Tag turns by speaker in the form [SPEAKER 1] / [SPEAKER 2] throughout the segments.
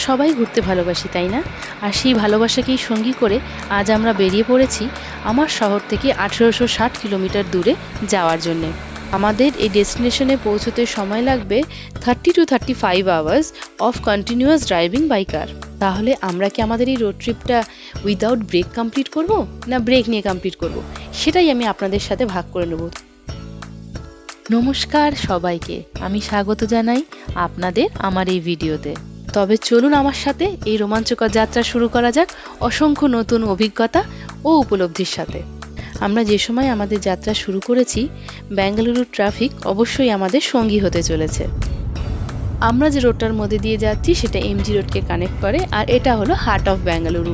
[SPEAKER 1] সবাই ঘুরতে ভালোবাসি, তাই না? আর সেই ভালোবাসাকেই সঙ্গী করে আজ আমরা বেরিয়ে পড়েছি আমার শহর থেকে ১৮৬০ কিলোমিটার দূরে যাওয়ার জন্যে। আমাদের এই ডেস্টিনেশনে পৌঁছতে সময় লাগবে 30 to 35 hours of continuous driving by car. তাহলে আমরা কি আমাদের এই রোড ট্রিপটা উইদাউট ব্রেক কমপ্লিট করব, না ব্রেক নিয়ে কমপ্লিট করব? সেটাই আমি আপনাদের সাথে ভাগ করে নেব। নমস্কার সবাইকে, আমি স্বাগত জানাই আপনাদের আমার এই ভিডিওতে। তবে চলুন আমার সাথে এই রোমাঞ্চকর যাত্রা শুরু করা যাক অসংখ্য নতুন অভিজ্ঞতা ও উপলব্ধির সাথে। আমরা যে সময় আমাদের যাত্রা শুরু করেছি, বেঙ্গালুরুর ট্রাফিক অবশ্যই আমাদের সঙ্গী হতে চলেছে। আমরা যে রোডটার মধ্যে দিয়ে যাচ্ছি সেটা এমজি রোডকে কানেক্ট করে, আর এটা হলো হার্ট অফ বেঙ্গালুরু।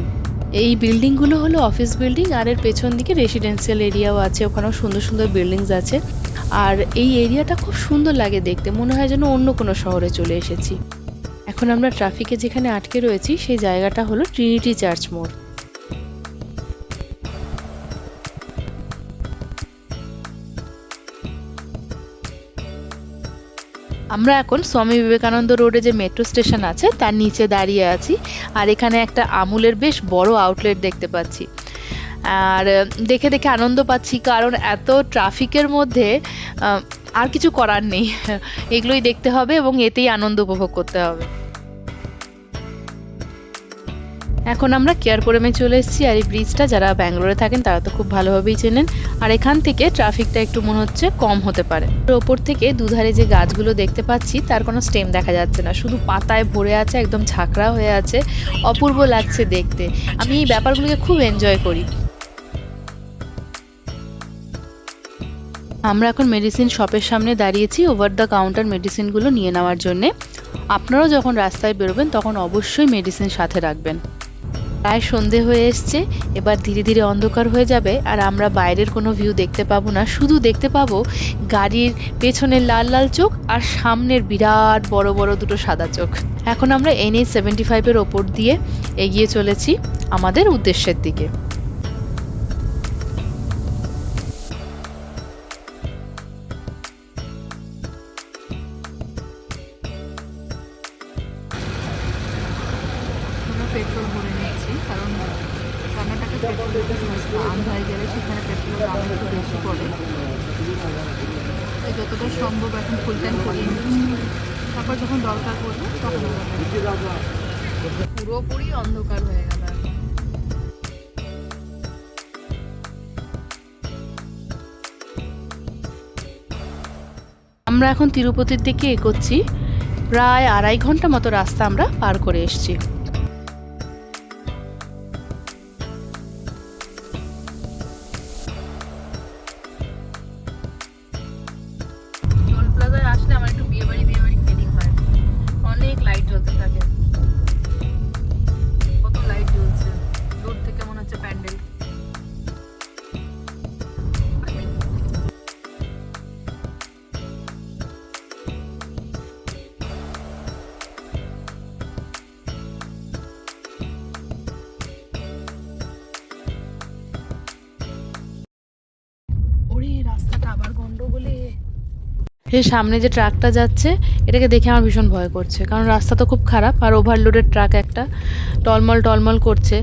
[SPEAKER 1] এই বিল্ডিংগুলো হলো অফিস বিল্ডিং, আর এর পেছন দিকে রেসিডেন্সিয়াল এরিয়াও আছে, ওখানেও সুন্দর সুন্দর বিল্ডিংস আছে। আর এই এরিয়াটা খুব সুন্দর লাগে দেখতে, মনে হয় যেন অন্য কোনো শহরে চলে এসেছি। এখন আমরা ট্রাফিকে যেখানে আটকে রয়েছি সেই জায়গাটা হলো ট্রিনিটি চার্চ মোড়। আমরা এখন স্বামী বিবেকানন্দ রোডে যে মেট্রো স্টেশন আছে তার নিচে দাঁড়িয়ে আছি, আর এখানে একটা আমুলের বেশ বড় আউটলেট দেখতে পাচ্ছি। আর দেখে দেখে আনন্দ পাচ্ছি, কারণ এত ট্রাফিকের মধ্যে আর কিছু করার নেই, এগুলোই দেখতে হবে এবং এতেই আনন্দ উপভোগ করতে হবে। এখন আমরা কেয়ারপুরমে চলে এসেছি, আর এই ব্রিজটা যারা ব্যাঙ্গালোরে থাকেন তারা তো খুব ভালোভাবেই চেনেন। আর এখান থেকে ট্রাফিকটা একটু মনে হচ্ছে কম হতে পারে। ওপর থেকে দুধারে যে গাছগুলো দেখতে পাচ্ছি তার কোনো স্টেম দেখা যাচ্ছে না, শুধু পাতায় ভরে আছে, একদম ঝাঁকড়া হয়ে আছে, অপূর্ব লাগছে দেখতে। আমি এই ব্যাপারগুলোকে খুব এনজয় করি। আমরা এখন মেডিসিন শপের সামনে দাঁড়িয়েছি ওভার দ্য কাউন্টার মেডিসিনগুলো নিয়ে নেওয়ার জন্যে। আপনারাও যখন রাস্তায় বেরোবেন তখন অবশ্যই মেডিসিন সাথে রাখবেন। প্রায় সন্ধে হয়ে এসছে, এবার ধীরে ধীরে অন্ধকার হয়ে যাবে, আর আমরা বাইরের কোনো ভিউ দেখতে পাবো না, শুধু দেখতে পাবো গাড়ির পেছনের লাল লাল চোখ আর সামনের বিরাট বড় বড় দুটো সাদা চোখ। এখন আমরা NH75-এর ওপর দিয়ে এগিয়ে চলেছি আমাদের উদ্দেশ্যের দিকে। পেট্রোল ভরে নিচ্ছি, কারণ কর্ণাটকের পেট্রোল আন্ধ্রায় গেলে সেখানে পেট্রোলের দাম একটু বেশি পড়ে, তাই যতটা সম্ভব এখন ফুল ট্যাঙ্ক করিয়ে নিচ্ছি। তারপর যখন দরকার পড়বে তখন পুরোপুরি অন্ধকার হয়ে গেল। আমরা এখন তিরুপতির দিকে এগোচ্ছি, প্রায় 2.5 ঘন্টা মতো রাস্তা আমরা পার করে এসেছি। টোল প্লাজায় আসলে আমার একটু বিয়ে বাড়ি ফিলিং হয়, অনেক লাইট জ্বলতে থাকে, কত লাইট জ্বলছে, দূর থেকে মনে হচ্ছে প্যান্ডেল। রাস্তাটা আবার গন্ডগোলে। সামনে যে ট্রাকটা যাচ্ছে এটাকে দেখে আমার ভীষণ ভয় করছে, কারণ রাস্তা তো খুব খারাপ, আর ওভারলোডেড ট্রাক একটা টলমল টলমল করছে।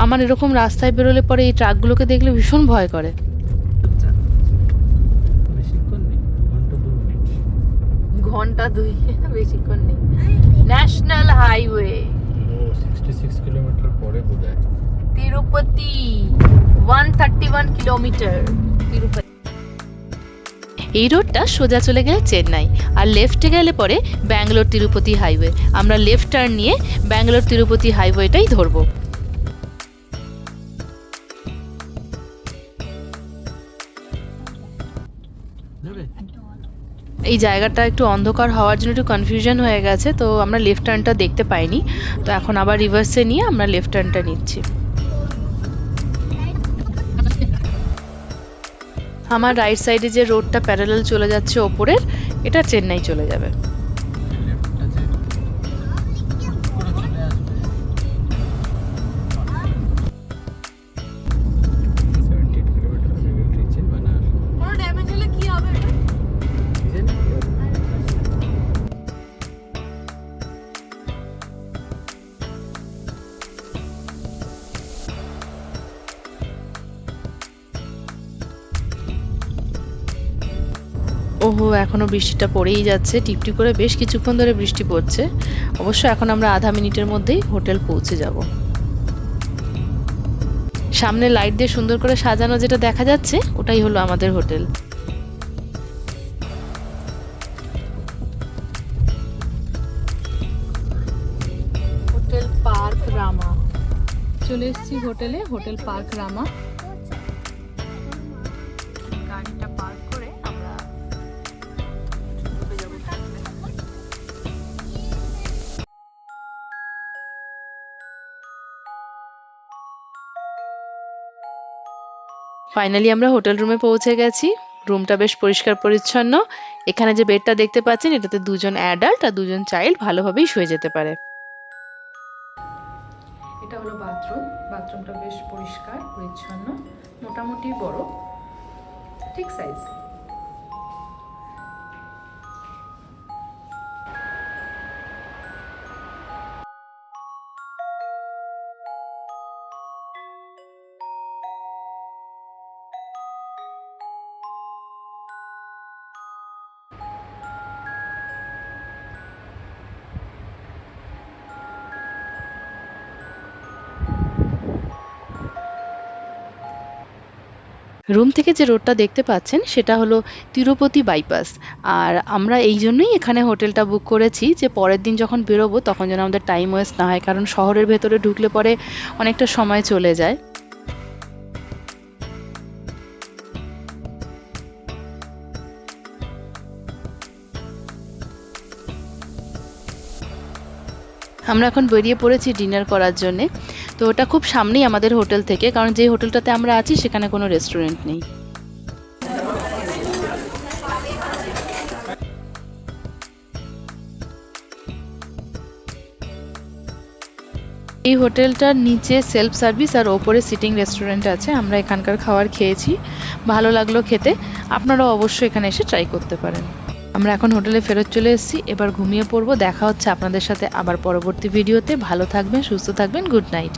[SPEAKER 1] আমার এরকম রাস্তায় বেরোলে পরে এই ট্রাকগুলোকে দেখলে ভীষণ ভয় করে। ঘন্টা 2 বেশিক্ষণ নেই। ন্যাশনাল হাইওয়ে
[SPEAKER 2] 66 কিলোমিটার পরে বোধহয়
[SPEAKER 1] তিরুপতি, 131 কিলোমিটার তিরুপতি। এই রোডটা সোজা চলে গেলে চেন্নাই, আর লেফটে গেলে পরে ব্যাঙ্গালোর তিরুপতি হাইওয়ে। আমরা লেফট টার্ন নিয়ে ব্যাঙ্গালোর তিরুপতি হাইওয়েটাই ধরবো। এই জায়গাটা একটু অন্ধকার হওয়ার জন্য একটু কনফিউশন হয়ে গেছে, তো আমরা লেফট টার্নটা দেখতে পাইনি, তো এখন আবার রিভার্সে নিয়ে আমরা লেফট টার্নটা নিচ্ছি। আমার রাইট সাইডে যে রোডটা প্যারালাল চলে যাচ্ছে ওপরের, এটা চেন্নাই চলে যাবে। ওহো, এখনো বৃষ্টিটা পড়েই যাচ্ছে, টিপটিপ করে বেশ কিছুক্ষণ ধরে বৃষ্টি পড়ছে। অবশ্য এখন আমরা আধা মিনিটের মধ্যেই হোটেল পৌঁছে যাব। সামনে লাইট দিয়ে সুন্দর করে সাজানো যেটা দেখা যাচ্ছে ওটাই হলো আমাদের হোটেল। হোটেল পার্ক রামা, চলে এসেছি হোটেলে, হোটেল পার্ক রামা। গাড়িটা পার্ক করে আমরা যাব। ফাইনালি আমরা হোটেল রুমে পৌঁছে গেছি। রুমটা বেশ পরিষ্কার পরিচ্ছন্ন। এখানে যে বেডটা দেখতে পাচ্ছেন এটাতে দুজন অ্যাডাল্ট আর দুজন চাইল্ড ভালোভাবেই শুয়ে যেতে পারে। এটা হলো বাথরুম। বাথরুমটা বেশ পরিষ্কার পরিচ্ছন্ন, মোটামুটি বড়, ঠিক সাইজ। রুম থেকে যে রোডটা দেখতে পাচ্ছেন সেটা হলো তিরুপতি বাইপাস। আর আমরা এই জন্যই এখানে হোটেলটা বুক করেছি যে পরের দিন যখন বেরোবো তখন যেন আমাদের টাইম ওয়েস্ট না হয়, কারণ শহরের ভেতরে ঢুকলে পরে অনেকটা সময় চলে যায়। আমরা এখন বেরিয়ে পড়েছি ডিনার করার জন্যে। তো ওটা খুব সামনেই আমাদের হোটেল থেকে, কারণ যে হোটেলটাতে আমরা আছি সেখানে কোনো রেস্টুরেন্ট নেই। এই হোটেলটার নিচে সেলফ সার্ভিস আর ওপরে সিটিং রেস্টুরেন্ট আছে। আমরা এখানকার খাবার খেয়েছি, ভালো লাগলো খেতে। আপনারাও অবশ্যই এখানে এসে ট্রাই করতে পারেন। আমরা এখন হোটেলে ফেরত চলে এসেছি, এবার ঘুমিয়ে পড়বো। দেখা হচ্ছে আপনাদের সাথে আবার পরবর্তী ভিডিওতে। ভালো থাকবেন, সুস্থ থাকবেন, গুড নাইট।